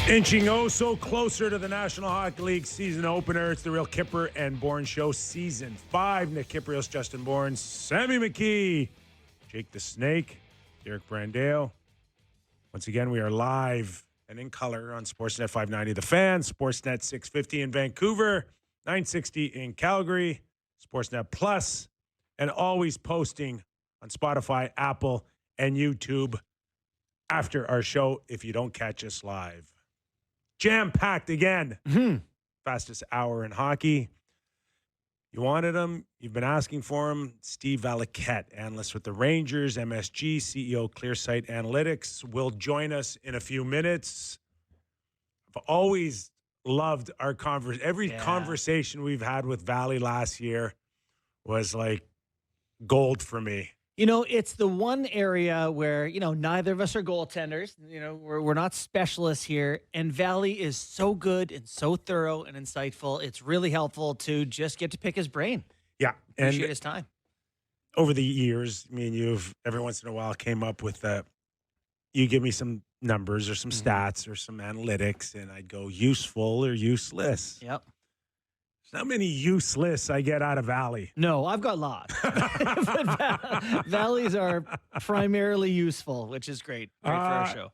Inching so closer to the National Hockey League season opener. It's the Real Kyper and Bourne Show, Season 5. Nick Kypreos, Justin Bourne, Sammy McKee, Jake the Snake, Derek Brandale. Once again, we are live and in color on Sportsnet 590 The Fan, Sportsnet 650 in Vancouver, 960 in Calgary, Sportsnet Plus, and always posting on Spotify, Apple, and YouTube after our show if you don't catch us live. Jam-packed again. Fastest hour in hockey. You wanted him. You've been asking for him. Steve Valiquette, analyst with the Rangers, MSG, CEO Clearsight Analytics, will join us in a few minutes. I've always loved our conversation. Every conversation we've had with Vally last year was like gold for me. You know, it's the one area where, you know, neither of us are goaltenders. You know, we're not specialists here. And Vally is so good and so thorough and insightful. It's really helpful to just get to pick his brain. Yeah. Appreciate his time. Over the years, me and you've every once in a while came up with you give me some numbers or some stats or some analytics, and I'd go useful or useless. Yep. How many useless I get out of Vally? No, I've got lots. But Valleys are primarily useful, which is great. Great for our show.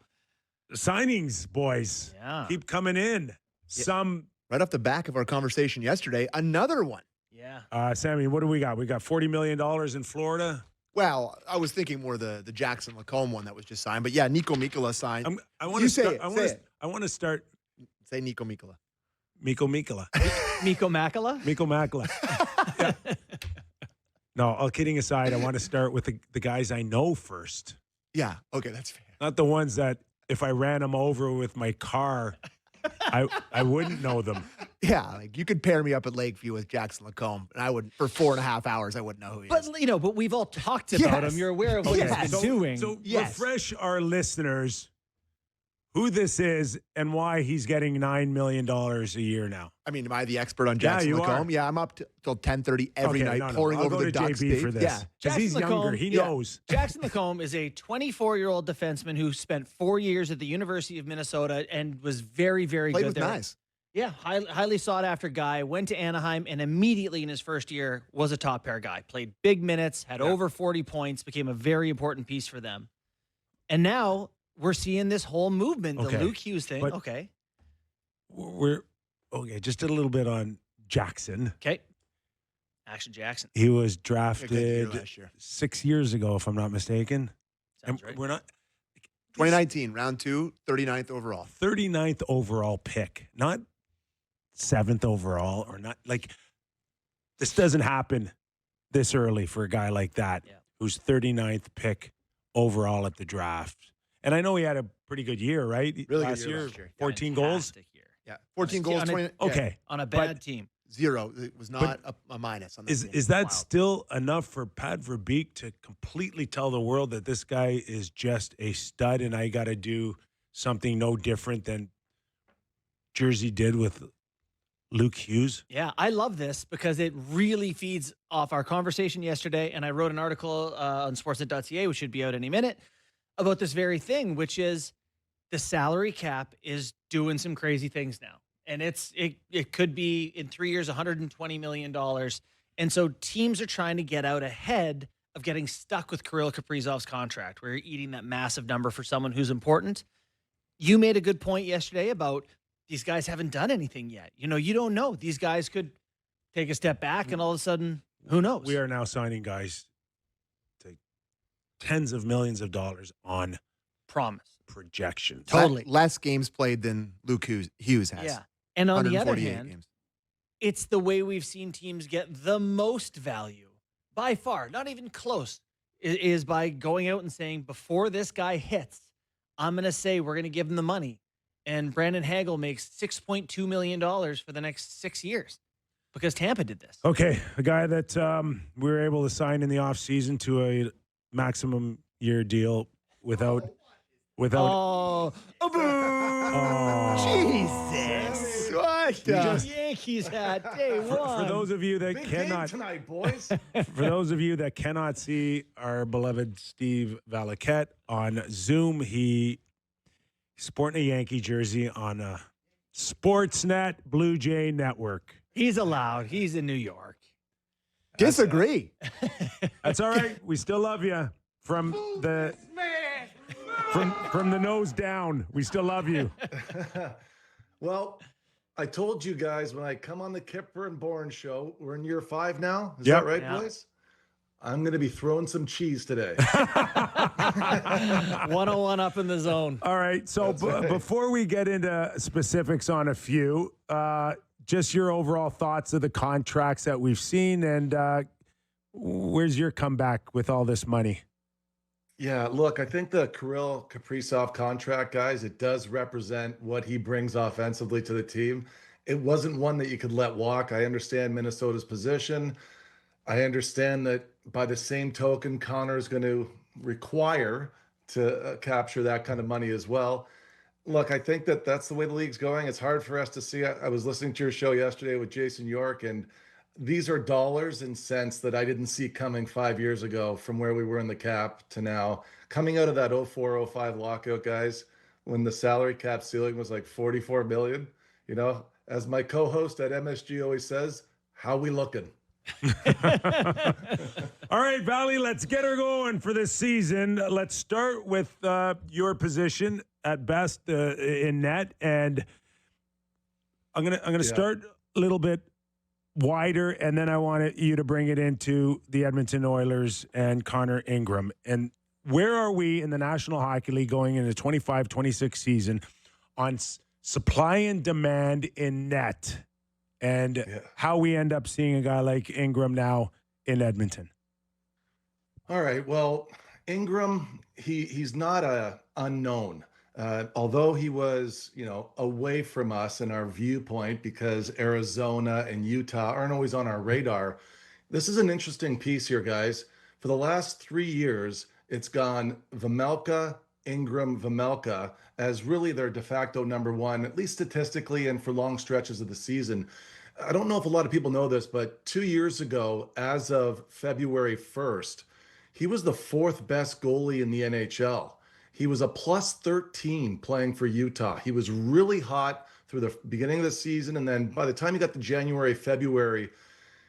Signings, boys. Yeah. Keep coming in. Some right off the back of our conversation yesterday, another one. Yeah. Sammy, what do we got? We got $40 million in Florida. Well, I was thinking more the Jackson LaCombe one that was just signed. But yeah, Niko Mikkola signed. I want to start. I want to start. Say Niko Mikkola. Niko Mikkola. Mikko Makala? Mikko Makala. Yeah. No, all kidding aside, I want to start with the guys I know first. Yeah, okay, that's fair. Not the ones that if I ran them over with my car, I wouldn't know them. Yeah, like you could pair me up at Lakeview with Jackson LaCombe, and I would, for 4.5 hours, I wouldn't know who he is. But, you know, but we've all talked about him. You're aware of what he's been doing. So refresh our listeners who this is and why he's getting $9 million a year now. I mean, am I the expert on Jackson LaCombe? Yeah, I'm up till 10:30 every night, pouring I'll over go the to Ducks. JB for this. Yeah, because he's younger. He knows. Jackson LaCombe is a 24-year-old defenseman who spent 4 years at the University of Minnesota and was very, very Played good with there. Nice. Yeah, highly sought-after guy. Went to Anaheim and immediately in his first year was a top-pair guy. Played big minutes, had over 40 points, became a very important piece for them. And now we're seeing this whole movement, the Luke Hughes thing. We're just a little bit on Jackson. Okay. Action Jackson. He was drafted last year. 6 years ago, if I'm not mistaken. Sounds right. We're not 2019, round 2, 39th overall. 39th overall pick, not 7th overall, or not like this doesn't happen this early for a guy like that who's 39th pick overall at the draft. And I know he had a pretty good year, right? Really last good year year, last year. 14 goals. Year. Yeah, 14 goals. 20, Okay. On a bad team. 0. It was not a minus on that team. Is that still enough for Pat Verbeek to completely tell the world that this guy is just a stud and I got to do something no different than Jersey did with Luke Hughes? Yeah, I love this because it really feeds off our conversation yesterday, and I wrote an article on sportsnet.ca, which should be out any minute, about this very thing, which is the salary cap is doing some crazy things now. And it could be in 3 years, $120 million. And so teams are trying to get out ahead of getting stuck with Kirill Kaprizov's contract, where you're eating that massive number for someone who's important. You made a good point yesterday about these guys haven't done anything yet. You know, you don't know. These guys could take a step back and all of a sudden, who knows? We are now signing guys to tens of millions of dollars on promise projections. Totally. Less games played than Luke Hughes has. Yeah. And on the other hand, games. It's the way we've seen teams get the most value by far, not even close, is by going out and saying, before this guy hits, I'm going to say we're going to give him the money. And Brandon Hagel makes $6.2 million for the next 6 years because Tampa did this. Okay, a guy that we were able to sign in the offseason to a maximum year deal without. Oh, Jesus! What? Yankees hat day one. For those of you that Big cannot game tonight, boys. For those of you that cannot see our beloved Steve Valiquette on Zoom, he sporting a Yankee jersey on a Sportsnet Blue Jay network. He's allowed. He's in New York. Disagree. That's all right. We still love you from the nose down. We still love you. Well, I told you guys when I come on the Kyper and Bourne show, we're in year 5 now. Is Yep. that right, Yeah. boys? I'm going to be throwing some cheese today. 101 up in the zone. All right. So before we get into specifics on a few, just your overall thoughts of the contracts that we've seen, and where's your comeback with all this money? Yeah, look, I think the Kirill Kaprizov contract, guys, it does represent what he brings offensively to the team. It wasn't one that you could let walk. I understand Minnesota's position. I understand that by the same token, Connor is going to require to capture that kind of money as well. Look, I think that that's the way the league's going. It's hard for us to see. I was listening to your show yesterday with Jason York, and these are dollars and cents that I didn't see coming 5 years ago from where we were in the cap to now. Coming out of that 04-05 lockout, guys, when the salary cap ceiling was like 44 million, you know, as my co-host at MSG always says, how we looking? All right, Vally, let's get her going for this season. Let's start with your position at best in net, and I'm gonna start a little bit wider, and then I want you to bring it into the Edmonton Oilers and Connor Ingram. And where are we in the National Hockey League going into the 25-26 season on supply and demand in net? And how we end up seeing a guy like Ingram now in Edmonton. All right. Well, Ingram, he's not a unknown. Although he was, you know, away from us in our viewpoint because Arizona and Utah aren't always on our radar. This is an interesting piece here, guys. For the last 3 years, it's gone Vejmelka, Ingram, Vejmelka as really their de facto number one, at least statistically and for long stretches of the season. I don't know if a lot of people know this, but 2 years ago, as of February 1st, he was the 4th best goalie in the NHL. He was a plus 13 playing for Utah. He was really hot through the beginning of the season. And then by the time he got to January, February,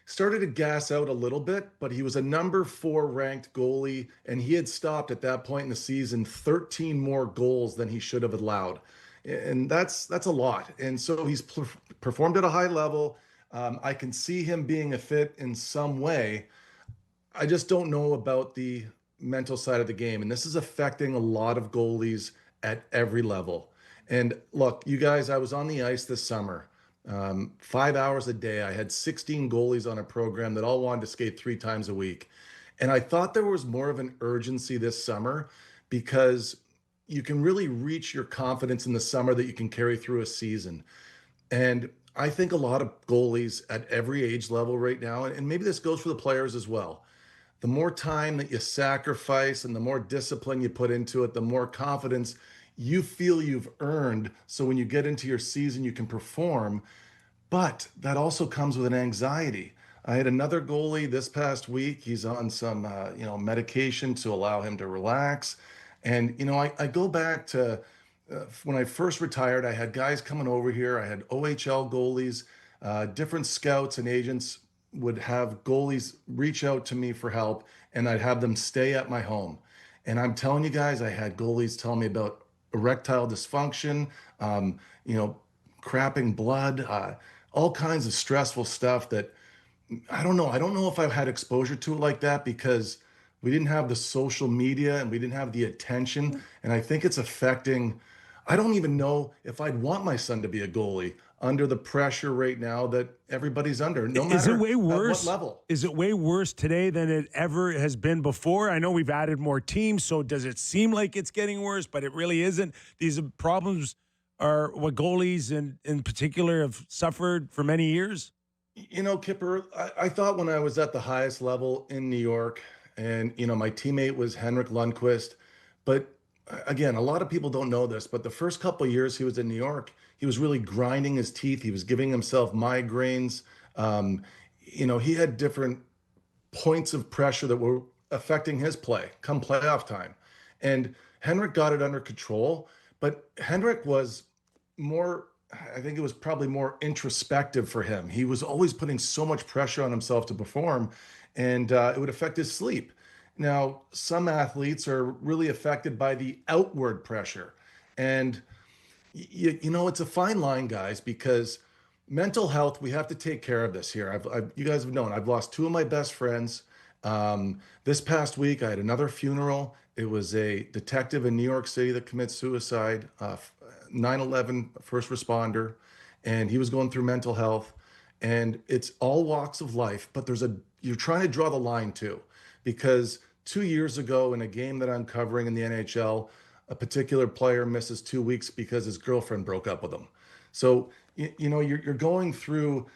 started to gas out a little bit, but he was a number 4 ranked goalie. And he had stopped at that point in the season 13 more goals than he should have allowed. And that's a lot. And so he's performed at a high level. I can see him being a fit in some way. I just don't know about the mental side of the game. And this is affecting a lot of goalies at every level. And look, you guys, I was on the ice this summer, 5 hours a day. I had 16 goalies on a program that all wanted to skate 3 times a week. And I thought there was more of an urgency this summer because you can really reach your confidence in the summer that you can carry through a season. And I think a lot of goalies at every age level right now, and maybe this goes for the players as well, the more time that you sacrifice and the more discipline you put into it, the more confidence you feel you've earned. So when you get into your season, you can perform. But that also comes with an anxiety. I had another goalie this past week. He's on some, medication to allow him to relax. And, I go back to when I first retired, I had guys coming over here. I had OHL goalies, different scouts and agents would have goalies reach out to me for help, and I'd have them stay at my home. And I'm telling you guys, I had goalies tell me about erectile dysfunction, crapping blood, all kinds of stressful stuff that I don't know. I don't know if I've had exposure to it like that because we didn't have the social media and we didn't have the attention. And I think it's affecting, I don't even know if I'd want my son to be a goalie under the pressure right now that everybody's under, no matter is it way worse? At what level. Is it way worse today than it ever has been before? I know we've added more teams, so does it seem like it's getting worse, but it really isn't? These problems are what goalies in particular have suffered for many years? Kyper, I thought when I was at the highest level in New York and, my teammate was Henrik Lundqvist, but again, a lot of people don't know this, but the first couple of years he was in New York, he was really grinding his teeth. He was giving himself migraines. He had different points of pressure that were affecting his play come playoff time. And Henrik got it under control, But Henrik was more, I think it was probably more introspective for him. He was always putting so much pressure on himself to perform, and it would affect his sleep. Now, some athletes are really affected by the outward pressure. And, you know, it's a fine line, guys, because mental health, we have to take care of this here. You guys have known, I've lost two of my best friends. This past week, I had another funeral. It was a detective in New York City that commits suicide, 9/11 first responder, and he was going through mental health. And it's all walks of life, but you're trying to draw the line too, because 2 years ago in a game that I'm covering in the NHL, a particular player misses 2 weeks because his girlfriend broke up with him. So, you know, you're going through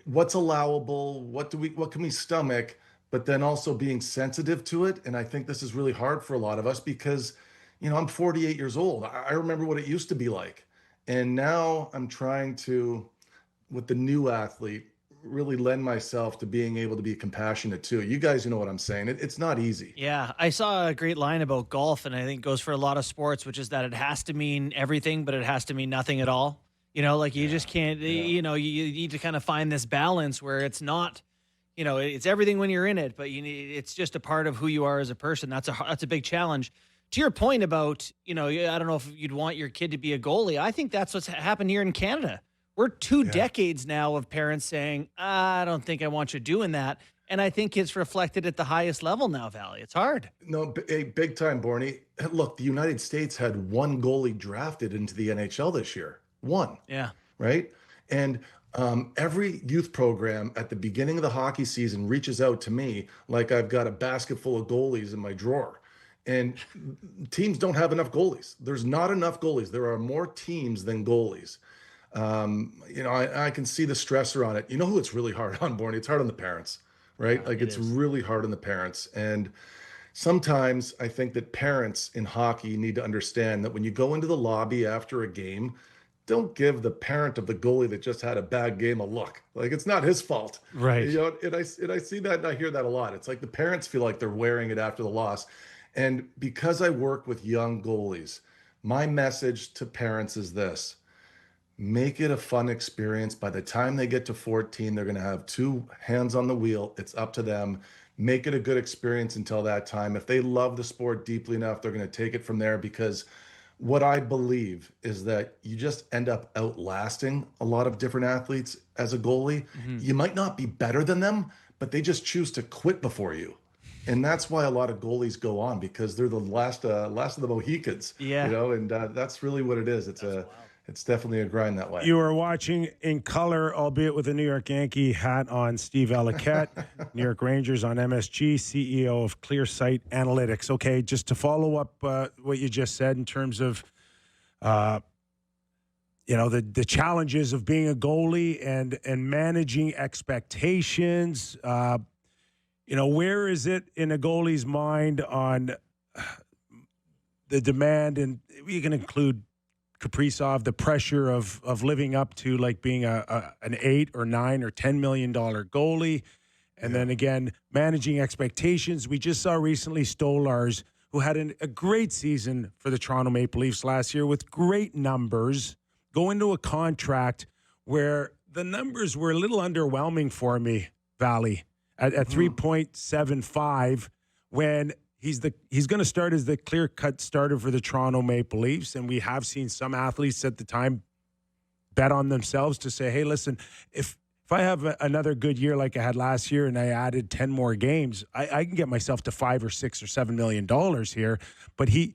what's allowable, what can we stomach, but then also being sensitive to it. And I think this is really hard for a lot of us because, you know, I'm 48 years old. I remember what it used to be like. And now I'm trying to, with the new athlete, really lend myself to being able to be compassionate too. You guys, you know what I'm saying. It's not easy. Yeah, I saw a great line about golf, and I think it goes for a lot of sports, which is that it has to mean everything, but it has to mean nothing at all. You know, like you just can't, you know, you need to kind of find this balance where it's not, you know, it's everything when you're in it, but it's just a part of who you are as a person. That's a big challenge. To your point about, you know, I don't know if you'd want your kid to be a goalie. I think that's what's happened here in Canada. We're two decades now of parents saying, I don't think I want you doing that. And I think it's reflected at the highest level now, Vally. It's hard. No, big time, Borny. Look, the United States had one goalie drafted into the NHL this year. One. Yeah. Right. And every youth program at the beginning of the hockey season reaches out to me like I've got a basket full of goalies in my drawer. And teams don't have enough goalies. There's not enough goalies. There are more teams than goalies. You know, I can see the stressor on it. You know who it's really hard on, Borny? It's hard on the parents, right? Yeah, like it it's is. really hard on the parents. And sometimes I think that parents in hockey need to understand that when you go into the lobby after a game, don't give the parent of the goalie that just had a bad game a look. Like it's not his fault. Right. You know, and I see that and I hear that a lot. It's like the parents feel like they're wearing it after the loss. And because I work with young goalies, my message to parents is this: make it a fun experience. By the time they get to 14, they're going to have two hands on the wheel. It's up to them. Make it a good experience until that time. If they love the sport deeply enough, they're going to take it from there, because what I believe is that you just end up outlasting a lot of different athletes as a goalie. You might not be better than them, but they just choose to quit before you. And that's why a lot of goalies go on, because they're the last of the Mohicans. Yeah. You know, and that's really what it is. It's definitely a grind that way. You are watching in color, albeit with a New York Yankee hat on, Steve Valiquette, New York Rangers on MSG, CEO of ClearSight Analytics. Okay, just to follow up what you just said in terms of, you know, the challenges of being a goalie and managing expectations. You know, where is it in a goalie's mind on the demand, and you can include Kaprizov, the pressure of living up to like being an $8 or $9 or $10 million goalie, and then again managing expectations. We just saw recently Stolarz, who had a great season for the Toronto Maple Leafs last year with great numbers, go into a contract where the numbers were a little underwhelming for me, Vally, at 3.75 when he's going to start as the clear-cut starter for the Toronto Maple Leafs, and we have seen some athletes at the time bet on themselves to say, hey, listen, if I have another good year like I had last year and I added 10 more games, I can get myself to $5 or $6 or $7 million here. But he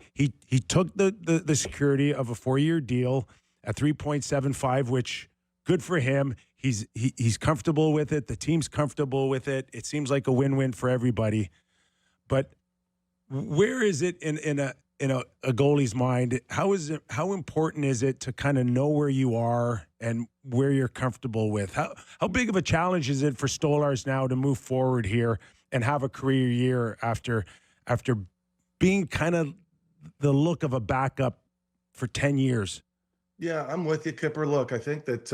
took the security of a 4-year deal at 3.75, which good for him. He's comfortable with it. The team's comfortable with it. It seems like a win-win for everybody. But where is it in a goalie's mind? How important is it to kind of know where you are and where you're comfortable with? How big of a challenge is it for Stolarz now to move forward here and have a career year after being kind of the look of a backup for 10 years? Yeah, I'm with you, Kipper. Look, I think that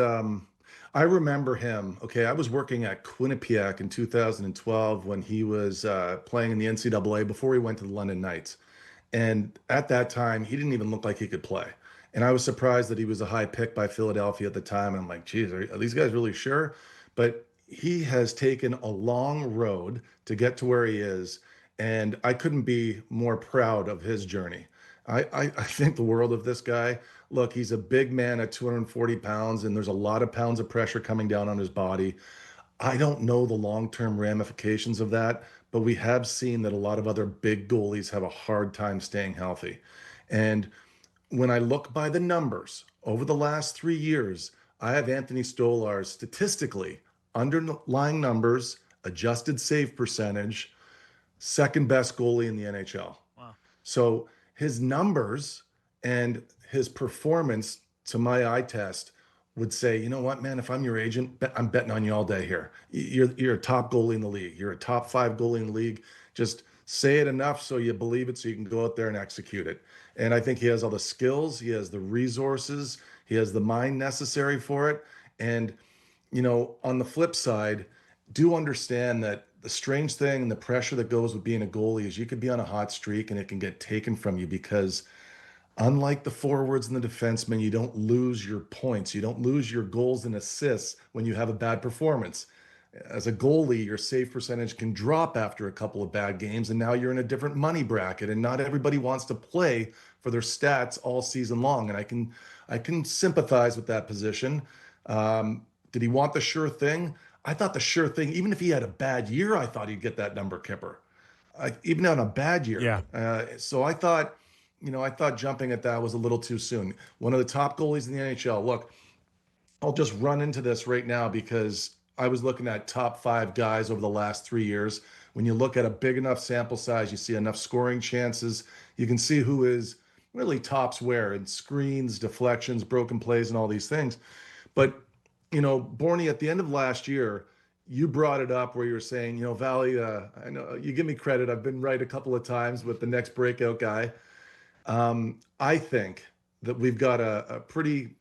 I remember him. Okay, I was working at Quinnipiac in 2012 when he was playing in the NCAA before he went to the London Knights. And at that time, he didn't even look like he could play. And I was surprised that he was a high pick by Philadelphia at the time. And I'm like, geez, are these guys really sure? But he has taken a long road to get to where he is. And I couldn't be more proud of his journey. I think the world of this guy. Look, he's a big man at 240 pounds, and there's a lot of pounds of pressure coming down on his body. I don't know the long-term ramifications of that, but we have seen that a lot of other big goalies have a hard time staying healthy. And when I look by the numbers over the last 3 years, I have Anthony Stolarz statistically, underlying numbers, adjusted save percentage, second best goalie in the NHL. Wow. So his numbers and his performance, to my eye test, would say, you know what, man, if I'm your agent, I'm betting on you all day here. You're a top goalie in the league. You're a top 5 goalie in the league. Just say it enough so you believe it, so you can go out there and execute it. And I think he has all the skills, he has the resources, he has the mind necessary for it. And, you know, on the flip side, do understand that the strange thing and the pressure that goes with being a goalie is you could be on a hot streak and it can get taken from you, because unlike the forwards and the defensemen, you don't lose your points. You don't lose your goals and assists when you have a bad performance. As a goalie, your save percentage can drop after a couple of bad games, and now you're in a different money bracket, and not everybody wants to play for their stats all season long. And I can sympathize with that position. Did he want the sure thing? I thought the sure thing, even if he had a bad year, I thought he'd get that number, Kipper. Even on a bad year. Yeah. So I thought jumping at that was a little too soon. One of the top goalies in the NHL. Look, I'll just run into this right now because I was looking at top 5 guys over the last 3 years. When you look at a big enough sample size, you see enough scoring chances, you can see who is really tops where in screens, deflections, broken plays, and all these things. But, you know, Bourne, at the end of last year, you brought it up where you were saying, you know, Vally, I know you give me credit. I've been right a couple of times with the next breakout guy. I think that we've got a pretty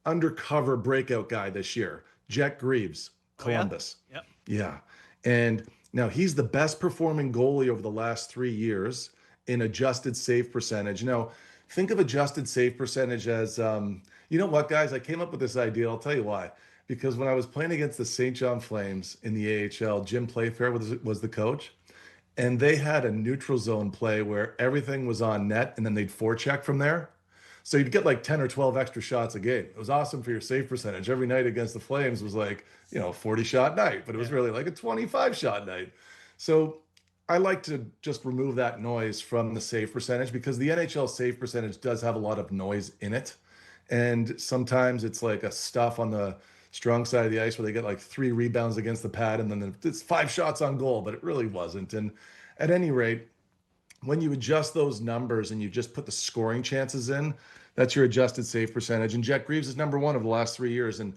undercover breakout guy this year, Jack Greaves, Columbus. Oh, yeah? Yep. Yeah. And now he's the best performing goalie over the last 3 years in adjusted save percentage. Now, think of adjusted save percentage as, you know what, guys, I came up with this idea. I'll tell you why. Because when I was playing against the St. John Flames in the AHL, Jim Playfair was the coach. And they had a neutral zone play where everything was on net and then they'd forecheck from there. So you'd get like 10 or 12 extra shots a game. It was awesome for your save percentage. Every night against the Flames was like, you know, a 40-shot night, but it was really like a 25-shot night. So I like to just remove that noise from the save percentage, because the NHL save percentage does have a lot of noise in it. And sometimes it's like a stuff on the strong side of the ice where they get like 3 rebounds against the pad and then it's 5 shots on goal, but it really wasn't. And at any rate, when you adjust those numbers and you just put the scoring chances in, that's your adjusted save percentage. And Jack Greaves is number 1 over the last 3 years. And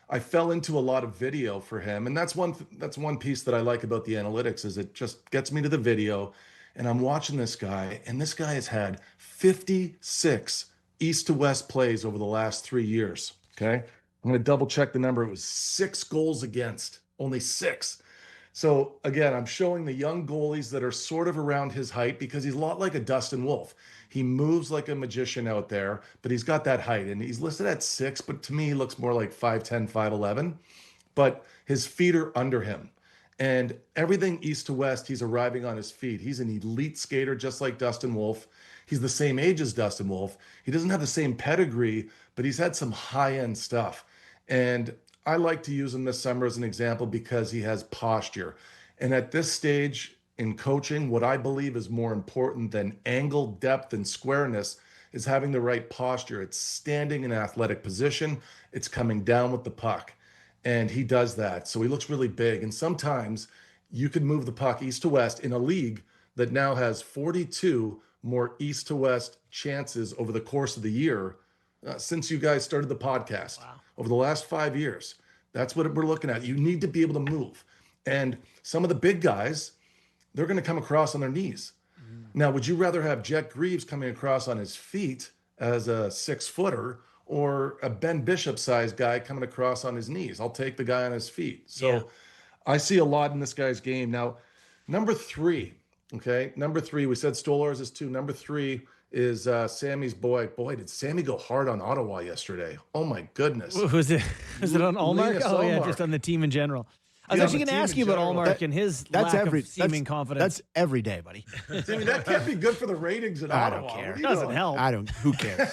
I fell into a lot of video for him. And that's one piece that I like about the analytics, is it just gets me to the video. And I'm watching this guy, and this guy has had 56 east to west plays over the last 3 years. Okay. I'm going to double check the number. It was 6 goals against, only 6. So again, I'm showing the young goalies that are sort of around his height, because he's a lot like a Dustin Wolf. He moves like a magician out there, but he's got that height, and he's listed at 6, but to me, he looks more like 5'10", 5'11", but his feet are under him. And everything east to west, he's arriving on his feet. He's an elite skater, just like Dustin Wolf. He's the same age as Dustin Wolf. He doesn't have the same pedigree, but he's had some high-end stuff. And I like to use him this summer as an example because he has posture. And at this stage in coaching, what I believe is more important than angle, depth, and squareness is having the right posture. It's standing in an athletic position. It's coming down with the puck. And he does that. So he looks really big. And sometimes you could move the puck east to west in a league that now has 42 more east to west chances over the course of the year since you guys started the podcast. Wow. Over the last 5 years. That's what we're looking at. You need to be able to move. And some of the big guys, they're going to come across on their knees. Now, would you rather have Jack Greaves coming across on his feet as a 6-footer, or a Ben Bishop-sized guy coming across on his knees? I'll take the guy on his feet. So I see a lot in this guy's game. Now, number 3, Okay. Number 3, we said Stolarz is 2. Number 3 is Sammy's boy. Boy, did Sammy go hard on Ottawa yesterday. Oh my goodness. Was it on Allmark? Linus Oh yeah, Ullmark. just on the team in general. I was Yeah, actually the going to team ask in you about general. Allmark and his lack of seeming confidence. That's every day, buddy. Sammy, that can't be good for the ratings in I Ottawa. don't care. What are you Doesn't doing? help. I don't. Who cares?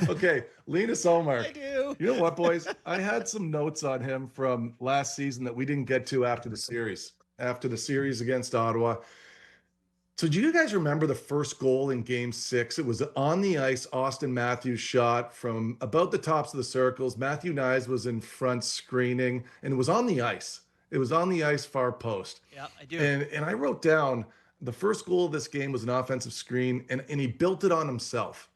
Okay, Linus Ullmark. I do. You know what, boys? I had some notes on him from last season that we didn't get to after the series against Ottawa. So do you guys remember the first goal in game 6? It was on the ice. Austin Matthews shot from about the tops of the circles. Matthew Nyes was in front screening, and it was on the ice. It was on the ice, far post. Yeah, I do. And I wrote down the first goal of this game was an offensive screen, and he built it on himself.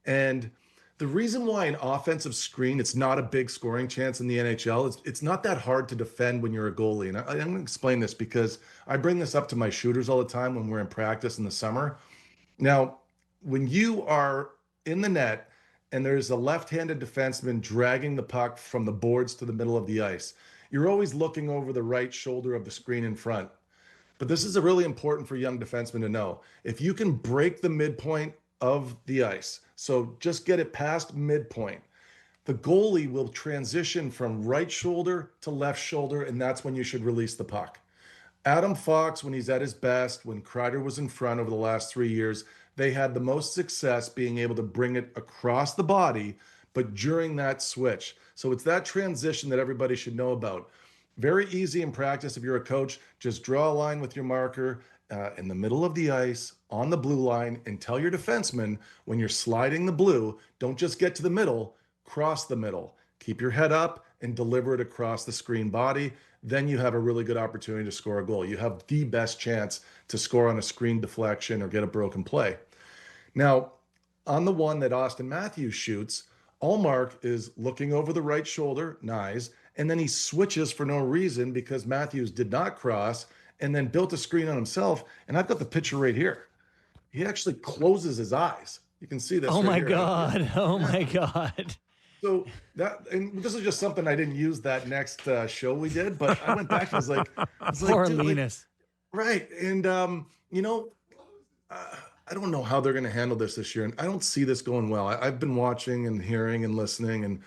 And the reason why an offensive screen, it's not a big scoring chance in the NHL, it's not that hard to defend when you're a goalie. And I'm going to explain this because I bring this up to my shooters all the time when we're in practice in the summer. Now, when you are in the net and there's a left-handed defenseman dragging the puck from the boards to the middle of the ice, you're always looking over the right shoulder of the screen in front. But this is really important for young defensemen to know. If you can break the midpoint of the ice, so just get it past midpoint, the goalie will transition from right shoulder to left shoulder, and that's when you should release the puck. Adam Fox, when he's at his best, when Kreider was in front over the last 3 years, they had the most success being able to bring it across the body, but during that switch. So it's that transition that everybody should know about. Very easy in practice if you're a coach. Just draw a line with your marker in the middle of the ice on the blue line and tell your defenseman when you're sliding the blue, don't just get to the middle, cross the middle. Keep your head up and deliver it across the screen body. Then you have a really good opportunity to score a goal. You have the best chance to score on a screen deflection or get a broken play. Now, on the one that Austin Matthews shoots, Ullmark is looking over the right shoulder, Nyes, and then he switches for no reason because Matthews did not cross and then built a screen on himself. And I've got the picture right here. He actually closes his eyes. You can see this. Oh right my here. God. Oh my God. So that, and this is just something I didn't use that next show we did, but I went back and was like, Poor dude, Linus. right. And, I don't know how they're going to handle this year. And I don't see this going well. I've been watching and hearing and listening, and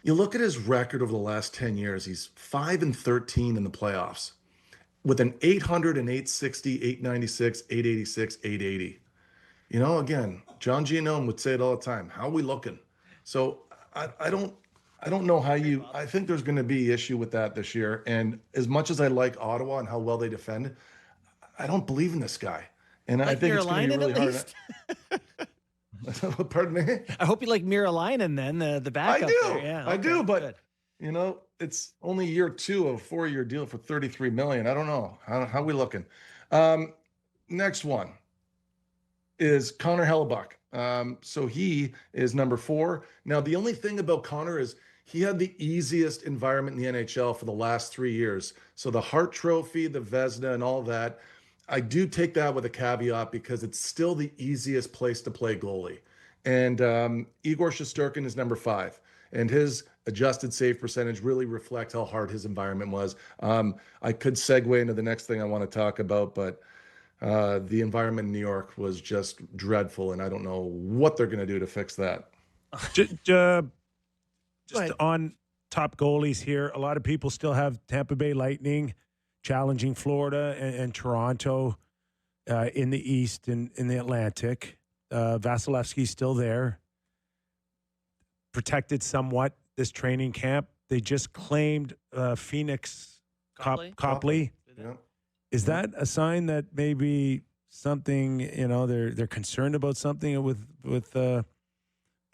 you look at his record over the last 10 years, he's 5-13 in the playoffs with an 800 and 860, 896, 886, 880. You know, again, John Giannone would say it all the time. How are we looking? So I don't know how I think there's going to be issue with that this year. And as much as I like Ottawa and how well they defend, I don't believe in this guy. And Like I think it's going to be really at hard. least? Pardon me? I hope you like Miralainen then, the backup. I do. There. Yeah, I do, but good. it's only year 2 of a 4-year deal for $33 million. I don't know. How we looking? Next one is Connor Hellebuck. So he is number 4. Now, the only thing about Connor is he had the easiest environment in the NHL for the last 3 years. So the Hart Trophy, the Vezina, and all that, I do take that with a caveat because it's still the easiest place to play goalie. And Igor Shesterkin is number 5. And his adjusted save percentage really reflects how hard his environment was. I could segue into the next thing I want to talk about, but the environment in New York was just dreadful, and I don't know what they're going to do to fix that. Just on top goalies here, a lot of people still have Tampa Bay Lightning challenging Florida and Toronto in the East and in the Atlantic. Vasilevsky's still there, protected somewhat this training camp. They just claimed Phoenix Copley. Yeah. Is that a sign that maybe something, they're concerned about something with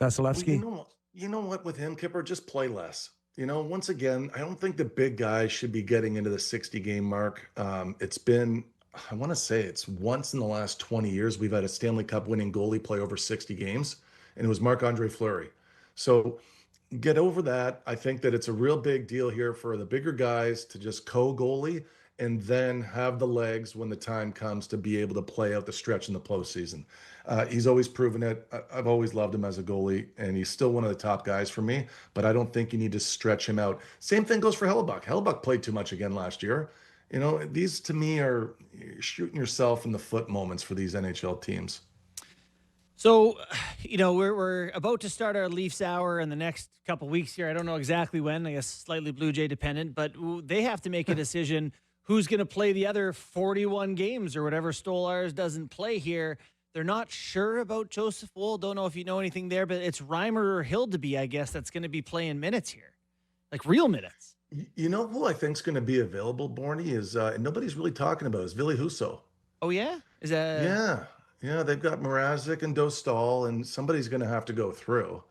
Vasilevsky? Well, you know what with him, Kyper? Just play less. Once again, I don't think the big guys should be getting into the 60-game mark. It's been, I want to say it's once in the last 20 years we've had a Stanley Cup winning goalie play over 60 games, and it was Marc-Andre Fleury. So get over that. I think that it's a real big deal here for the bigger guys to just co-goalie and then have the legs when the time comes to be able to play out the stretch in the postseason. He's always proven it. I've always loved him as a goalie, and he's still one of the top guys for me, but I don't think you need to stretch him out. Same thing goes for Hellebuck. Hellebuck played too much again last year, these to me are shooting yourself in the foot moments for these NHL teams. So, we're about to start our Leafs hour in the next couple weeks here. I don't know exactly when. I guess slightly Blue Jay dependent, but they have to make a decision who's going to play the other 41 games or whatever Stolarz doesn't play here. They're not sure about Joseph Woll. Don't know if you know anything there, but it's Reimer or Hildeby, I guess, that's going to be playing minutes here, like real minutes. You know who I think is going to be available, Borny, is and nobody's really talking about is Ville Husso. Oh yeah, is that? Yeah. They've got Mrazek and Dostal, and somebody's going to have to go through.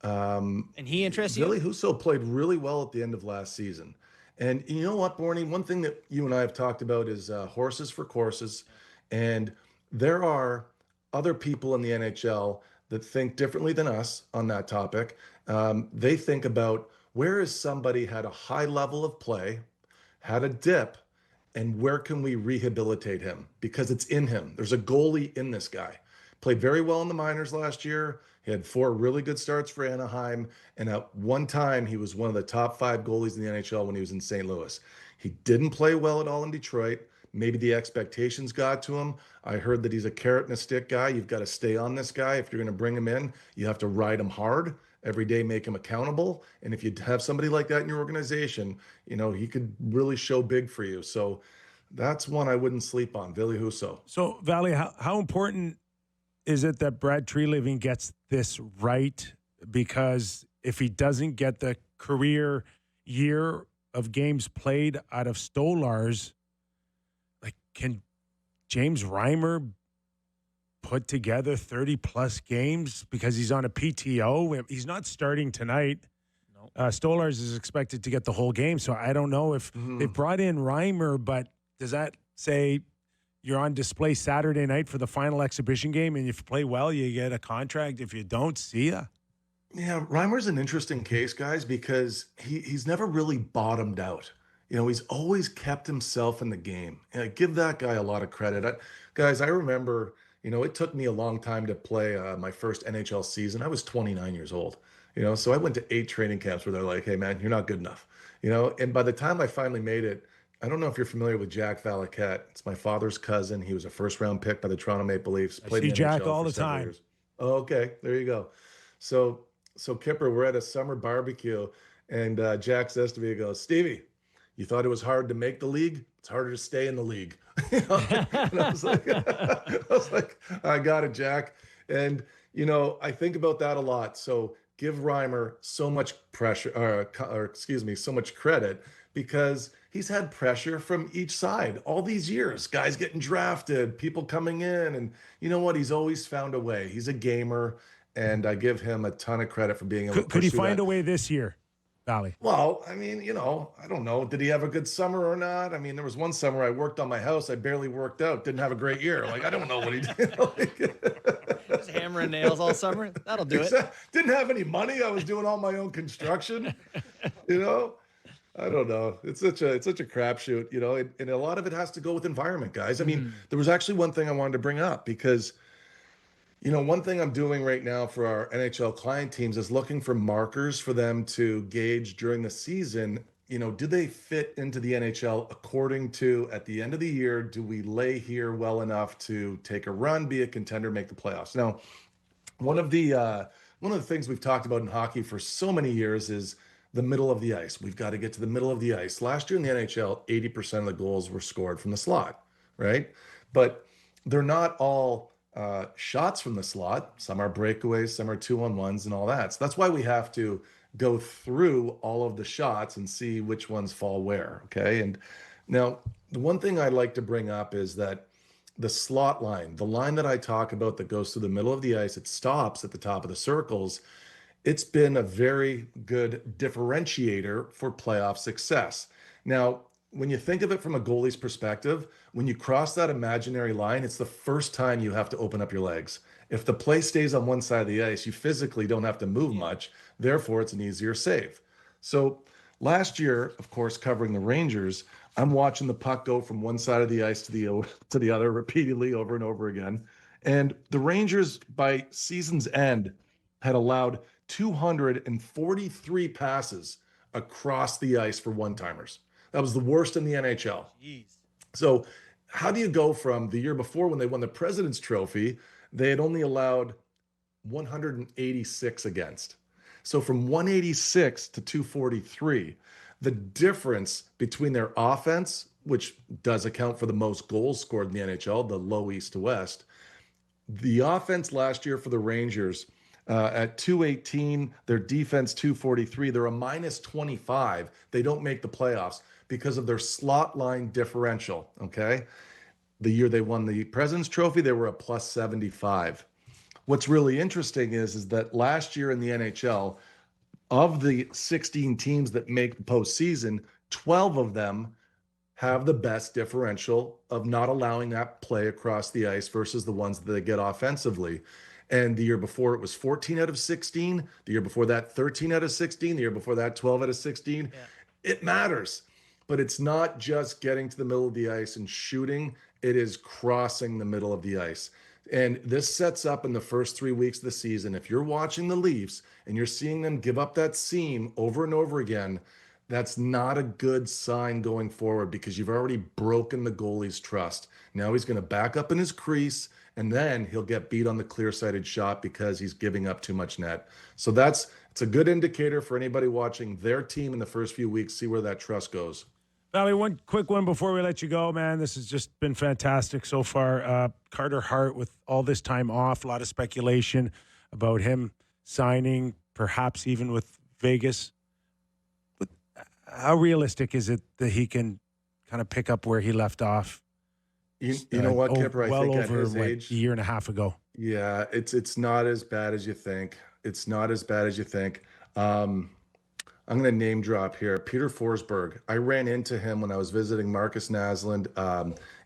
And he interests Ville you? Husso played really well at the end of last season. And you know what, Borny? One thing that you and I have talked about is horses for courses. And there are other people in the NHL that think differently than us on that topic. They think about where is somebody had a high level of play, had a dip, and where can we rehabilitate him? Because it's in him. There's a goalie in this guy. Played very well in the minors last year. He had 4 really good starts for Anaheim. And at one time, he was one of the top 5 goalies in the NHL when he was in St. Louis. He didn't play well at all in Detroit. Maybe the expectations got to him. I heard that he's a carrot and a stick guy. You've got to stay on this guy. If you're going to bring him in, you have to ride him hard every day, make him accountable. And if you have somebody like that in your organization, he could really show big for you. So that's one I wouldn't sleep on, Ville Husso. So, Vally, how important is it that Brad Treliving gets this right? Because if he doesn't get the career year of games played out of Stolarz, can James Reimer put together 30-plus games because he's on a PTO? He's not starting tonight. No. Stolarz is expected to get the whole game, so I don't know if they brought in Reimer, but does that say you're on display Saturday night for the final exhibition game, and if you play well, you get a contract? If you don't, see ya. Yeah, Reimer's an interesting case, guys, because he's never really bottomed out. He's always kept himself in the game. And I give that guy a lot of credit. Guys, I remember, it took me a long time to play my first NHL season. I was 29 years old, so I went to 8 training camps where they're like, hey, man, you're not good enough. And by the time I finally made it, I don't know if you're familiar with Jack Valiquette. It's my father's cousin. He was a first-round pick by the Toronto Maple Leafs. I see Jack all the time. Years. Oh, okay, there you go. So Kyper, we're at a summer barbecue, and Jack says to me, he goes, Stevie, you thought it was hard to make the league? It's harder to stay in the league. And I was like, I got it, Jack. And, I think about that a lot. So give Reimer so much pressure, so much credit, because he's had pressure from each side all these years. Guys getting drafted, people coming in, and you know what? He's always found a way. He's a gamer, and I give him a ton of credit for being able to pursue Could he find that. a way this year, Vally? Well, I mean, I don't know. Did he have a good summer or not? I mean, there was one summer I worked on my house. I barely worked out. Didn't have a great year. Like, I don't know what he did. Just hammering nails all summer. That'll do it. Didn't have any money. I was doing all my own construction. I don't know. It's such a crapshoot, and a lot of it has to go with environment, guys. I mean, there was actually one thing I wanted to bring up because one thing I'm doing right now for our NHL client teams is looking for markers for them to gauge during the season. Do they fit into the NHL according to, at the end of the year, do we lay here well enough to take a run, be a contender, make the playoffs? Now, one of the things we've talked about in hockey for so many years is the middle of the ice. We've got to get to the middle of the ice. Last year in the NHL, 80% of the goals were scored from the slot, right? But they're not all shots from the slot. Some are breakaways, some are 2-on-1s and all that. So that's why we have to go through all of the shots and see which ones fall where, okay? And now, the one thing I'd like to bring up is that the slot line, the line that I talk about that goes through the middle of the ice, it stops at the top of the circles. It's been a very good differentiator for playoff success. Now, when you think of it from a goalie's perspective, when you cross that imaginary line, it's the first time you have to open up your legs. If the play stays on one side of the ice, you physically don't have to move much. Therefore, it's an easier save. So last year, of course, covering the Rangers, I'm watching the puck go from one side of the ice to the other repeatedly over and over again. And the Rangers, by season's end, had allowed 243 passes across the ice for one-timers. That was the worst in the NHL. Jeez. So how do you go from the year before when they won the President's Trophy, they had only allowed 186 against. So from 186 to 243, the difference between their offense, which does account for the most goals scored in the NHL, the low east to west, the offense last year for the Rangers at 218, their defense 243, they're a minus 25. They don't make the playoffs because of their slot line differential, okay? The year they won the President's Trophy, they were a plus 75. What's really interesting is that last year in the NHL, of the 16 teams that make the postseason, 12 of them have the best differential of not allowing that play across the ice versus the ones that they get offensively. And the year before it was 14 out of 16. The year before that, 13 out of 16. The year before that, 12 out of 16. Yeah. It matters. But it's not just getting to the middle of the ice and shooting. It is crossing the middle of the ice. And this sets up in the first 3 weeks of the season. If you're watching the Leafs and you're seeing them give up that seam over and over again, that's not a good sign going forward because you've already broken the goalie's trust. Now he's going to back up in his crease, and then he'll get beat on the clear-sided shot because he's giving up too much net. So it's a good indicator for anybody watching their team in the first few weeks, see where that trust goes. Vally, one quick one before we let you go, man. This has just been fantastic so far. Carter Hart, with all this time off, a lot of speculation about him signing, perhaps even with Vegas. But how realistic is it that he can kind of pick up where he left off? You know what, Kyper? I think at his age, a year and a half ago. Yeah, it's not as bad as you think. It's not as bad as you think. I'm going to name drop here. Peter Forsberg. I ran into him when I was visiting Marcus Naslund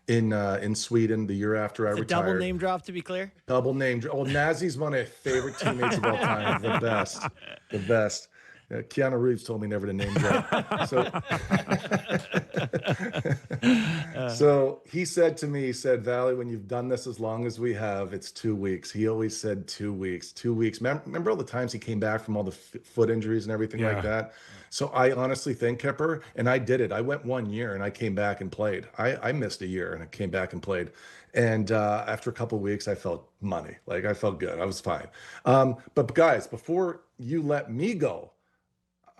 in Sweden the year after I retired. Double name drop, to be clear? Double name drop. Oh, Nazi's one of my favorite teammates of all time. The best. The best. Keanu Reeves told me never to name drop. So he said to me, he said, Vally, when you've done this as long as we have, it's 2 weeks. He always said 2 weeks, 2 weeks. Remember all the times he came back from all the foot injuries and everything like that? So I honestly think, Kyper, and I did it. I went 1 year and I came back and played. I missed a year and I came back and played. And after a couple of weeks, I felt money. Like I felt good. I was fine. But guys, before you let me go,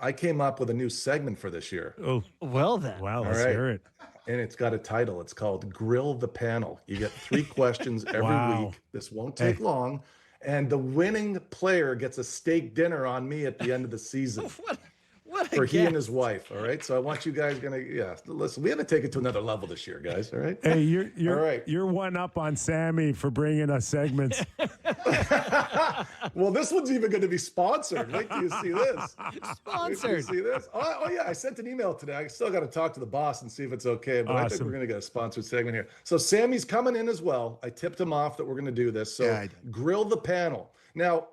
I came up with a new segment for this year. Oh, well then. Wow, let's hear it. And it's got a title. It's called Grill the Panel. You get 3 questions every week. This won't take long. And the winning player gets a steak dinner on me at the end of the season. What for he and his wife. All right. So I want you guys listen, we have to take it to another level this year, guys. All right. Hey, you're one up on Sammy for bringing us segments. Well, this one's even going to be sponsored. Wait till you see this. Sponsored. See this? Oh yeah. I sent an email today. I still got to talk to the boss and see if it's okay. But I think we're going to get a sponsored segment here. So Sammy's coming in as well. I tipped him off that we're going to do this. So grill the panel. Now,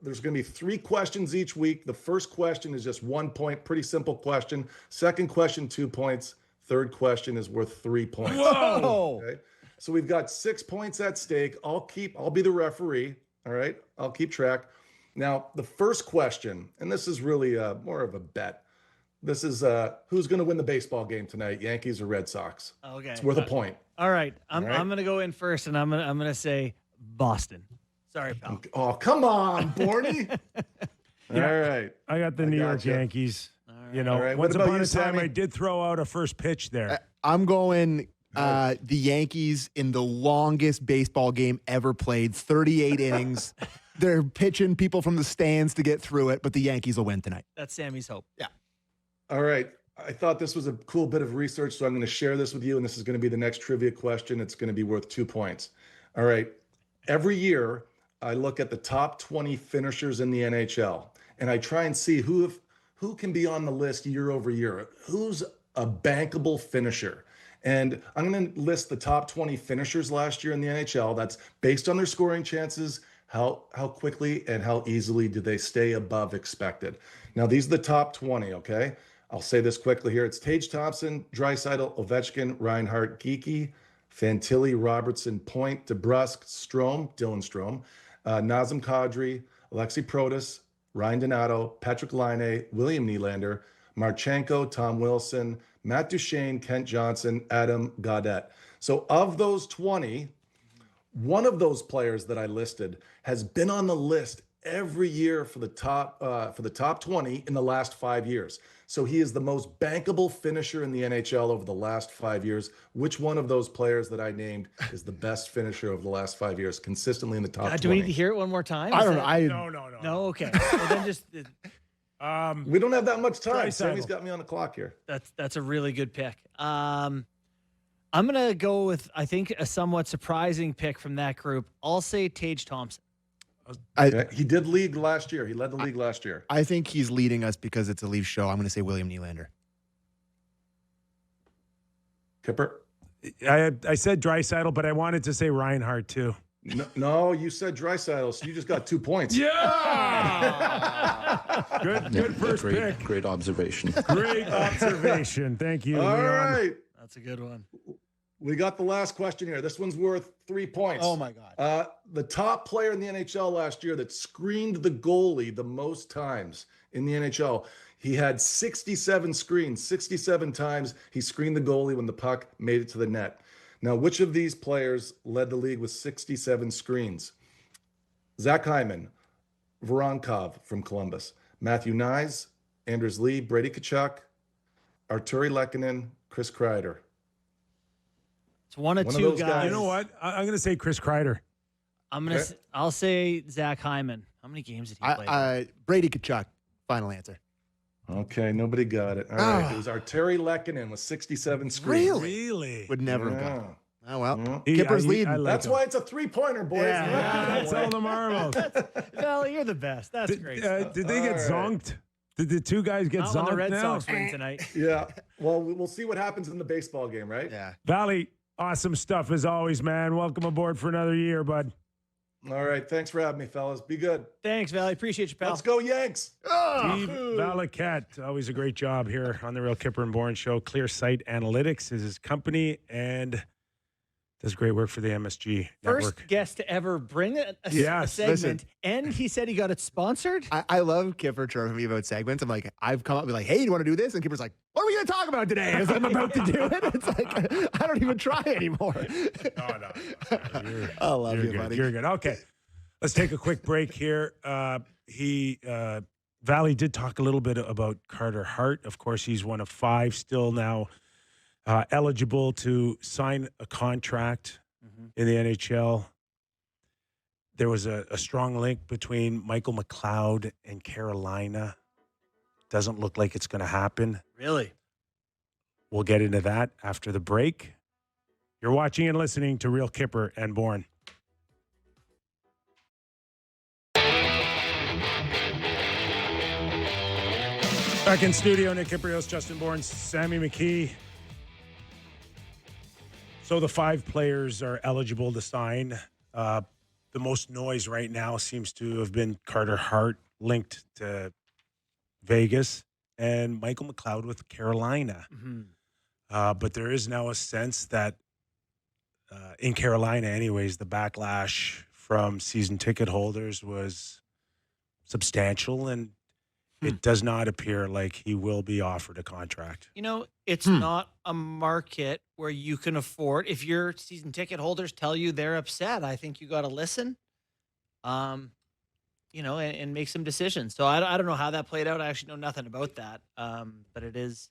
there's going to be 3 questions each week. The first question is just 1 point, pretty simple question. Second question, 2 points. Third question is worth 3 points. Whoa! Okay? So we've got 6 points at stake. I'll be the referee. All right. I'll keep track. Now, the first question, and this is really more of a bet. This is who's going to win the baseball game tonight, Yankees or Red Sox? Okay. It's worth a point. All right. I'm going to go in first, and I'm going to say Boston. Sorry, pal. Oh, come on, Bourne. All right. I got the New York Yankees. All You know, right. once What about upon you, a time, Sammy? I did throw out a first pitch there. I'm going the Yankees in the longest baseball game ever played, 38 innings. They're pitching people from the stands to get through it, but the Yankees will win tonight. That's Sammy's hope. Yeah. All right. I thought this was a cool bit of research, so I'm going to share this with you, and this is going to be the next trivia question. It's going to be worth 2 points. All right. Every year, I look at the top 20 finishers in the NHL, and I try and see who can be on the list year over year. Who's a bankable finisher? And I'm going to list the top 20 finishers last year in the NHL. That's based on their scoring chances, how quickly and how easily do they stay above expected. Now, these are the top 20, okay? I'll say this quickly here. It's Tage Thompson, Draisaitl, Ovechkin, Reinhart, Geekie, Fantilli, Robertson, Point, DeBrusk, Dylan Strome, Nazem Kadri, Alexei Protas, Ryan Donato, Patrick Laine, William Nylander, Marchenko, Tom Wilson, Matt Duchene, Kent Johnson, Adam Gaudette. So of those 20, one of those players that I listed has been on the list every year for the top 20 in the last 5 years. So he is the most bankable finisher in the NHL over the last 5 years. Which one of those players that I named is the best finisher of the last 5 years, consistently in the top 20? Do we need to hear it one more time? I don't know. No. No, okay. Well, then just We don't have that much time. Draisaitl. Sammy's got me on the clock here. that's a really good pick. I'm gonna go with, I think, a somewhat surprising pick from that group. I'll say Tage Thompson. Okay. He did lead last year. He led the league last year. I think he's leading us because it's a Leaf show. I'm going to say William Nylander. Kyper? I said Draisaitl, but I wanted to say Reinhardt too. No, you said Draisaitl, so you just got 2 points. Yeah. good first pick. Great observation. Great observation. Thank you. All Leon. right. That's a good one. We got the last question here. This one's worth 3 points. Oh, my God. The top player in the NHL last year that screened the goalie the most times in the NHL. He had 67 screens, 67 times he screened the goalie when the puck made it to the net. Now, which of these players led the league with 67 screens? Zach Hyman, Voronkov from Columbus, Matthew Nyes, Anders Lee, Brady Tkachuk, Arturi Lehkonen, Chris Kreider. It's one of One of two those guys. guys. You know what? I'm going to say Chris Kreider. Okay. I'll say Zach Hyman. How many games did he play? Brady Tkachuk. Final answer. Okay, nobody got it. All right, it was Arturi Lehkonen with 67 screens. Really? Would never have got it. Oh, well. Yeah. Kipper's leading. I like That's him. why it's a 3-pointer, boys. That's all the marbles. Vally, you're the best. That's great. Did they get All right. zonked? Did the two guys get Not when zonked the Red now? Sox win tonight. Yeah. Well, we'll see what happens in the baseball game, right? Yeah. Valley, awesome stuff as always, man. Welcome aboard for another year, bud. All right. Thanks for having me, fellas. Be good. Thanks, Vally. Appreciate you, pal. Let's go, Yanks. Steve Valiquette, always a great job here on the Real Kyper and Bourne Show. Clear Sight Analytics is his company and does great work for the MSG First network. guest to ever bring a Yes, segment, listen. and he said he got it sponsored. I love Kipper chirping me about segments. I'm like, I've come up and be like, hey, you want to do this? And Kipper's like, what are we going to talk about today? As I'm about to do it. It's like, I don't even try anymore. No. I love You're you, good. buddy. You're good. Okay. Let's take a quick break here. Valley did talk a little bit about Carter Hart. Of course, he's one of 5 still now eligible to sign a contract in the NHL. There was a strong link between Michael McLeod and Carolina. Doesn't look like it's going to happen. Really? We'll get into that after the break. You're watching and listening to Real Kyper and Bourne. Back in studio, Nick Kypreos, Justin Bourne, Sammy McKee. So the 5 players are eligible to sign. The most noise right now seems to have been Carter Hart linked to Vegas and Michael McLeod with Carolina. But there is now a sense that in Carolina anyways, the backlash from season ticket holders was substantial, and it does not appear like he will be offered a contract. You know, it's not a market where you can afford. If your season ticket holders tell you they're upset, I think you got to listen, you know, and make some decisions. So I don't know how that played out. I actually know nothing about that. But it is,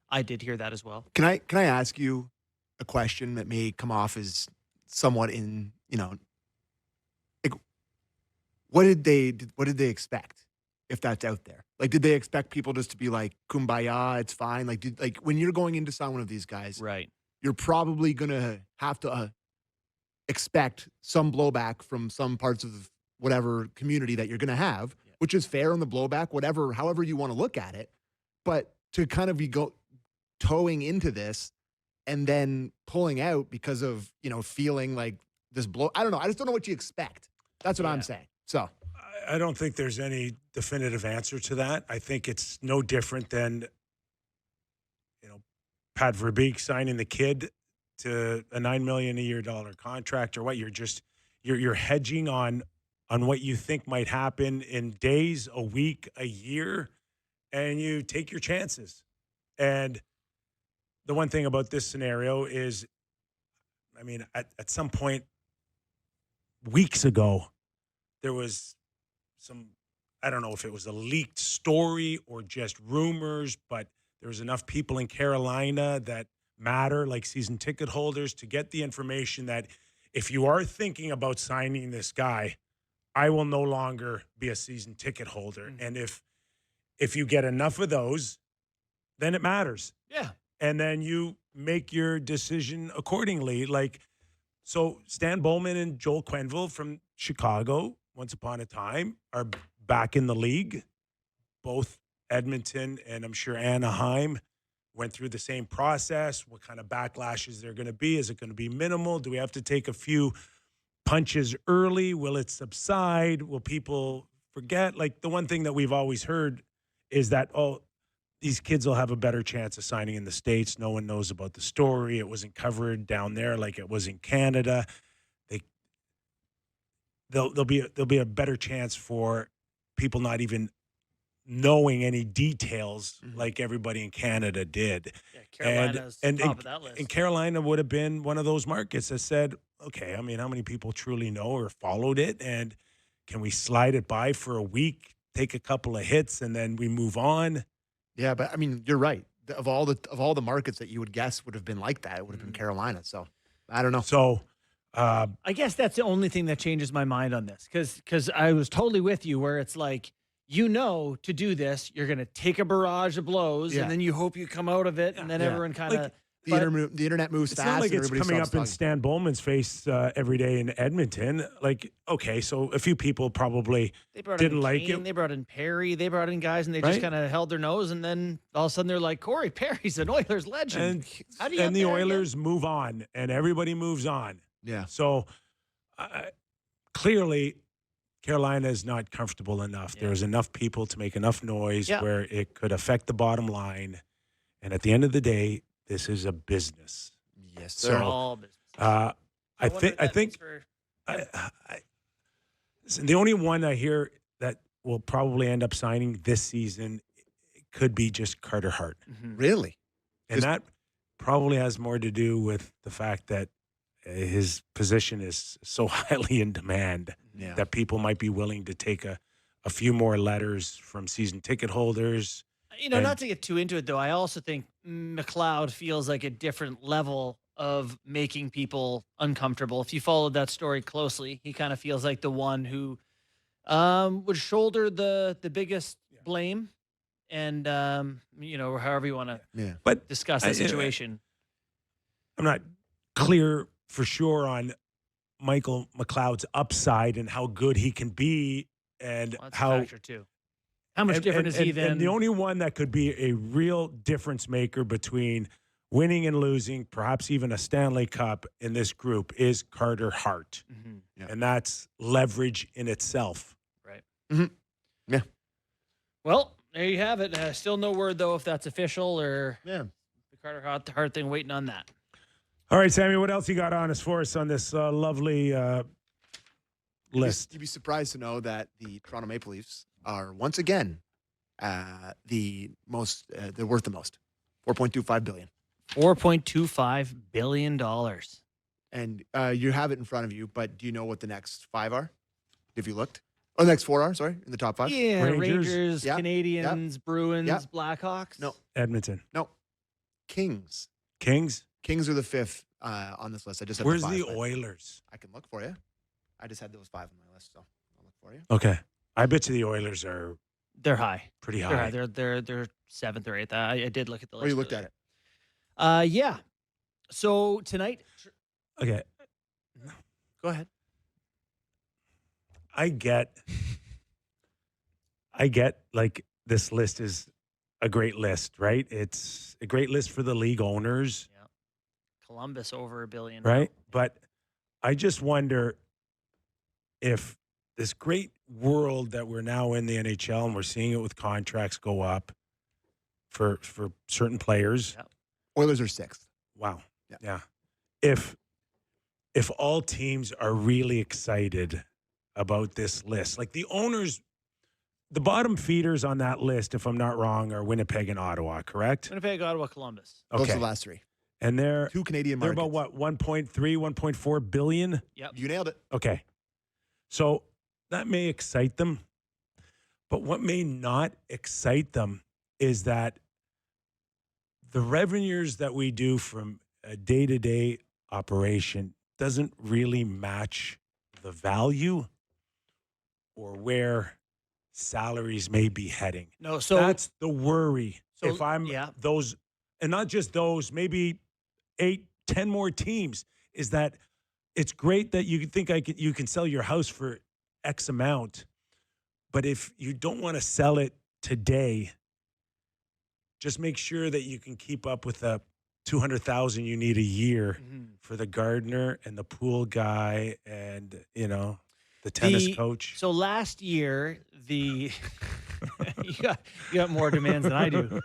I did hear that as well. Can I ask you a question that may come off as somewhat in, you know, like, what did they expect if that's out there? Like, did they expect people just to be like, kumbaya, it's fine? Like, when you're going into sign one of these guys, Right. you're probably going to have to expect some blowback from some parts of whatever community that you're going to have, which is fair on the blowback, however you want to look at it. But to kind of be towing into this and then pulling out because of, you know, feeling like this I don't know. I just don't know what you expect. That's what I'm saying. So I don't think there's any definitive answer to that. I think it's no different than, you know, Pat Verbeek signing the kid to a $9 million a year contract, or what. You're hedging on what you think might happen in days, a week, a year, and you take your chances. And the one thing about this scenario is, I mean, at some point weeks ago, there was some, I don't know if it was a leaked story or just rumors, but there was enough people in Carolina that matter, like season ticket holders, to get the information that if you are thinking about signing this guy, I will no longer be a season ticket holder. Mm-hmm. And if you get enough of those, then it matters. Yeah. And then you make your decision accordingly. Like, so Stan Bowman and Joel Quenneville from Chicago, once upon a time, are back in the league. Both Edmonton and I'm sure Anaheim went through the same process. What kind of backlash is there going to be? Is it going to be minimal? Do we have to take a few punches early? Will it subside? Will people forget? Like, the one thing that we've always heard is that, oh, these kids will have a better chance of signing in the States. No one knows about the story. It wasn't covered down there like it was in Canada. There'll be a better chance for people not even knowing any details like everybody in Canada did. Yeah, Carolina's top of that list. And Carolina would have been one of those markets that said, okay, I mean, how many people truly know or followed it? And can we slide it by for a week, take a couple of hits, and then we move on? Yeah, but I mean, you're right. Of all the markets that you would guess would have been like that, it would have been Carolina. So I don't know. So I guess that's the only thing that changes my mind on this, because I was totally with you where it's like, to do this, you're going to take a barrage of blows, and then you hope you come out of it, and then everyone kind of... The internet moves it's fast. not like and it's everybody coming stops up in talking. Stan Bowman's face every day in Edmonton. Like, okay, so a few people probably didn't like Kane, it. They brought in Perry. They brought in guys, and they just kind of held their nose, and then all of a sudden they're like, Corey Perry's an Oilers legend. And the Oilers move on, and everybody moves on. Yeah. So clearly, Carolina is not comfortable enough. Yeah. There's enough people to make enough noise where it could affect the bottom line. And at the end of the day, this is a business. Yes, So, sir. all business. I think the only one I hear that will probably end up signing this season could be just Carter Hart. Really? And that probably has more to do with the fact that his position is so highly in demand that people might be willing to take a few more letters from season ticket holders. Not to get too into it, though, I also think McLeod feels like a different level of making people uncomfortable. If you followed that story closely, he kind of feels like the one who would shoulder the biggest blame and, or however you want to discuss the situation. I'm not clear for sure on Michael McLeod's upside and how good he can be and That's how a factor too. How much different is he than? And the only one that could be a real difference maker between winning and losing, perhaps even a Stanley Cup in this group, is Carter Hart. And that's leverage in itself. Right. Yeah. Well, there you have it. Still no word, though, if that's official or Yeah. the Carter Hart thing, waiting on that. All right, Sammy, what else you got on us for us on this lovely list? You'd be surprised to know that the Toronto Maple Leafs are once again the most. They're worth the most, $4.25 billion. $4.25 billion. And you have it in front of you, but do you know what the next five are? Have you looked? Oh, the next four are. Sorry, in the top five. Yeah, Rangers. Rangers, Yep. Canadians, Bruins, Yep. Blackhawks. No. Edmonton. No, Kings. Kings? Kings are the fifth on this list. I just had Where's the the five, but Oilers? I can look for you. I just had those five on my list, so I'll look for you. Okay. I bet you the Oilers are They're high. pretty They're high. high. They're seventh or eighth. I did look at the list. Oh, you looked at it. Yeah. So tonight. Okay. Go ahead. I get like this list is a great list, right? It's a great list for the league owners, Yeah. Columbus over $1 billion. right? But I just wonder if this great world that we're now in the NHL and we're seeing it with contracts go up for certain players. Yeah. Oilers are sixth. Wow. Yeah. If all teams are really excited about this list, like the owners the bottom feeders on that list, if I'm not wrong, are Winnipeg and Ottawa, correct? Winnipeg, Ottawa, Columbus. Those are the last three. And they're 2 Canadian they're markets. about what, 1.3, 1.4 billion? Yep. You nailed it. Okay. So that may excite them, but what may not excite them is that the revenues that we do from a day-to-day operation doesn't really match the value or where salaries may be heading. No, so That's the worry. So, If I'm yeah. those, and not just those, maybe 8, 10 more teams, is that it's great that you think you can sell your house for X amount, but if you don't want to sell it today, just make sure that you can keep up with the $200,000 you need a year for the gardener and the pool guy and the tennis coach. So last year, you got more demands than I do.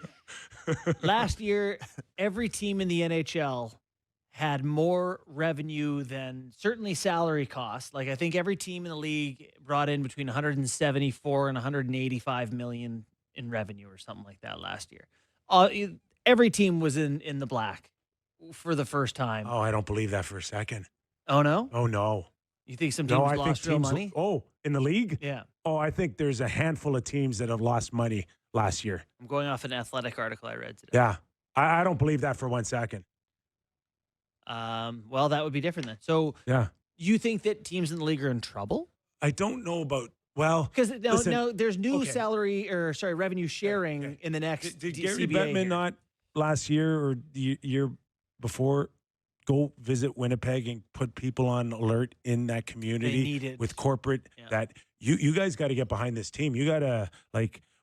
Last year, every team in the NHL had more revenue than certainly salary costs. Like I think every team in the league brought in between 174 and 185 million in revenue or something like that last year. Every team was in the black for the first time. Oh, I don't believe that for a second. Oh no? Oh no. You think some teams lost real money? Oh, in the league? Yeah. Oh, I think there's a handful of teams that have lost money last year. I'm going off an Athletic article I read today. Yeah. I don't believe that for 1 second. Well, that would be different then. So Yeah. you think that teams in the league are in trouble? I don't know about, well, Because listen, now there's new okay. revenue sharing in the next did Gary CBA Bettman here. not last year or the year before go visit Winnipeg and put people on alert in that community need it. with corporate that you guys got to get behind this team. You got to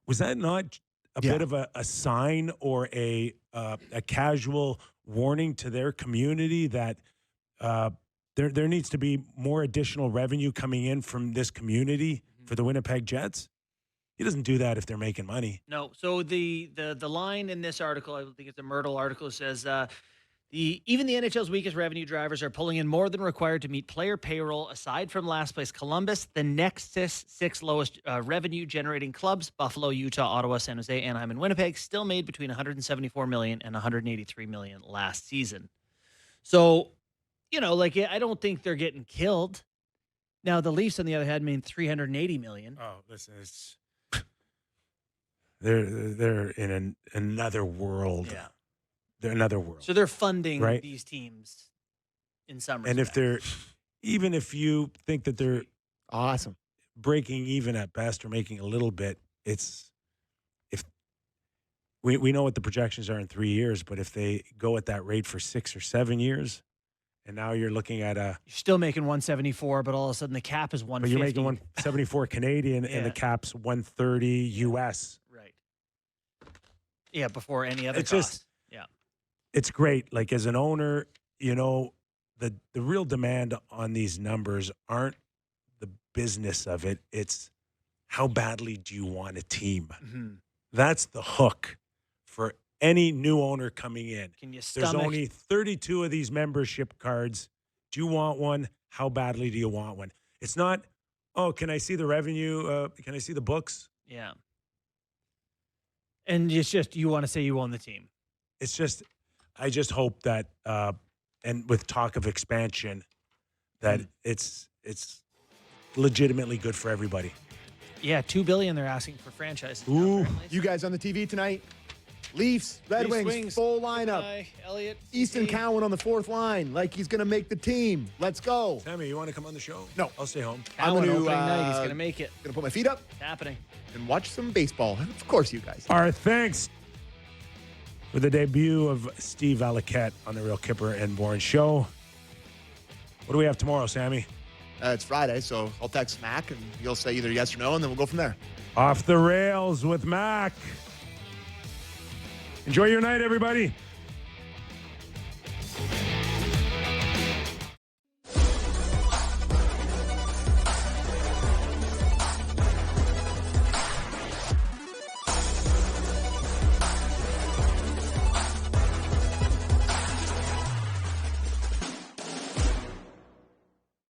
was that not a bit of a sign or a casual warning to their community that there needs to be more additional revenue coming in from this community for the Winnipeg Jets? He doesn't do that if they're making money. No. So the line in this article, I think it's a Myrtle article, says even the NHL's weakest revenue drivers are pulling in more than required to meet player payroll. Aside from last place Columbus, the next six lowest revenue generating clubs, Buffalo, Utah, Ottawa, San Jose, Anaheim, and Winnipeg, still made between $174 million and $183 million last season. So, I don't think they're getting killed. Now the Leafs, on the other hand, made $380 million. Oh, listen, it's they're in another world. Yeah. They're another world. So they're funding Right. these teams in some And respects. even if you think that they're Awesome. breaking even at best or making a little bit, if we know what the projections are in 3 years, but if they go at that rate for 6 or 7 years, and now you're looking at You're still making 174, but all of a sudden the cap is 150. but you're making 174 Canadian and the Yeah. cap's 130 US. Right. Yeah, before any other It's cost. just- Yeah. It's great. Like as an owner, the real demand on these numbers aren't the business of it. It's how badly do you want a team? Mm-hmm. That's the hook for any new owner coming in. Can you There's stomach? only 32 of these membership cards. Do you want one? How badly do you want one? It's not, oh, can I see the revenue? Can I see the books? Yeah. And it's just you want to say you own the team. It's just, I just hope that, and with talk of expansion, that it's legitimately good for everybody. Yeah, $2 billion they're asking for franchises. now, Ooh. apparently. You guys on the TV tonight? Leafs, Red Leafs, Wings, full lineup. Elliott, Easton Steve. Cowan on the fourth line, like he's going to make the team. Let's go. Sammy, you want to come on the show? No. I'll stay home. I'm Cowan gonna, opening night. He's going to make it. Gonna put my feet up It's happening. and watch some baseball. Of course, you guys. Our thanks for the debut of Steve Valiquette on the Real Kyper and Bourne show. What do we have tomorrow, Sammy? It's Friday, so I'll text Mac and he'll say either yes or no, and then we'll go from there. Off the rails with Mac. Enjoy your night, everybody.